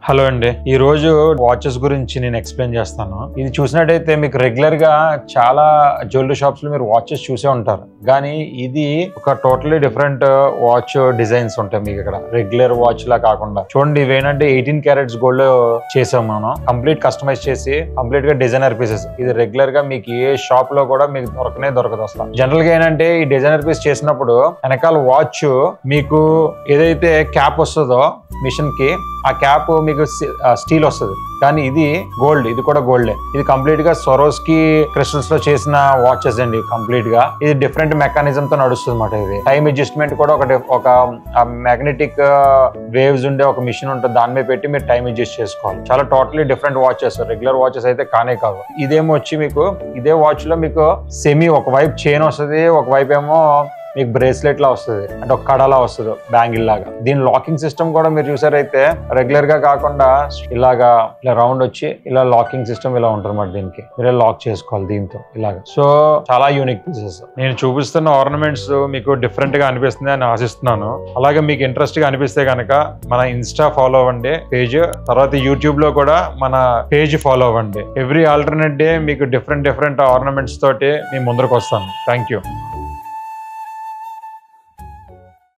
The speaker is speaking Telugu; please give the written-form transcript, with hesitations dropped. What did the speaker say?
హలో అండి, ఈ రోజు వాచెస్ గురించి నేను ఎక్స్ప్లెయిన్ చేస్తాను. ఇది చూసినట్టయితే మీకు రెగ్యులర్ గా చాలా జ్యువెలరీ షాప్స్ లో మీరు వాచెస్ చూసే ఉంటారు, కానీ ఇది ఒక టోటలీ డిఫరెంట్ వాచ్ డిజైన్స్ ఉంటాయి మీకు ఇక్కడ. రెగ్యులర్ వాచ్ లా కాకుండా చూడండి, ఇవేంటంటే 18 క్యారెట్స్ గోల్డ్ చేసాం మనం. కంప్లీట్ కస్టమైజ్ చేసి కంప్లీట్ గా డిజైనర్ పీసెస్. ఇది రెగ్యులర్ గా మీకు ఏ షాప్ లో కూడా మీకు దొరకదు అసలు. జనరల్ గా ఏంటంటే ఈ డిజైనర్ పీస్ చేసినప్పుడు వెనకాల వాచ్ మీకు ఏదైతే క్యాప్ వస్తుందో మిషన్ కి, ఆ క్యాప్ మీకు స్టీల్ వస్తుంది, కానీ ఇది గోల్డ్. ఇది కూడా గోల్డే. ఇది కంప్లీట్ గా స్వరోస్కీ క్రిస్టల్స్ లో చేసిన వాచెస్ అండి. కంప్లీట్ గా ఇది డిఫరెంట్ మెకానిజం తో నడుస్తుంది అన్నమాట. ఇది టైం అడ్జస్ట్మెంట్ కూడా ఒక మ్యాగ్నెటిక్ వేవ్స్ ఉండే ఒక మిషన్ ఉంటుంది, దాని మీద పెట్టి మీరు టైం అడ్జస్ట్ చేసుకోవాలి. చాలా totally different watches. Regular watches అయితే కానే కాదు. ఇదేమో వచ్చి మీకు ఇదే వాచ్ లో మీకు సెమీ ఒకవైపు చైన్ వస్తుంది, ఒకవైపు ఏమో మీకు బ్రేస్లెట్ లా వస్తుంది, అంటే ఒక కడలా వస్తుంది, బ్యాంగిల్ లాగా. దీని లాకింగ్ సిస్టమ్ కూడా మీరు చూసారైతే రెగ్యులర్ గా కాకుండా ఇలా రౌండ్ వచ్చి ఇలా లాకింగ్ సిస్టమ్ ఇలా ఉంటుంది అన్నమాట. దీనికి మీరే లాక్ చేసుకోవాలి దీంతో ఇలాగా. సో చాలా యూనిక్ పీసెస్. నేను చూపిస్తున్న ఆర్నమెంట్స్ మీకు డిఫరెంట్ గా అనిపిస్తుంది అని ఆశిస్తున్నాను. అలాగే మీకు ఇంట్రెస్ట్ గా అనిపిస్తే కనుక మన ఇన్స్టా ఫాలో అవ్వండి పేజ్, తర్వాత యూట్యూబ్ లో కూడా మన పేజ్ ఫాలో అవ్వండి. ఎవ్రీ ఆల్టర్నేట్ డే మీకు డిఫరెంట్ ఆర్నమెంట్స్ తోటి మీ ముందరకు వస్తాను. Thank you.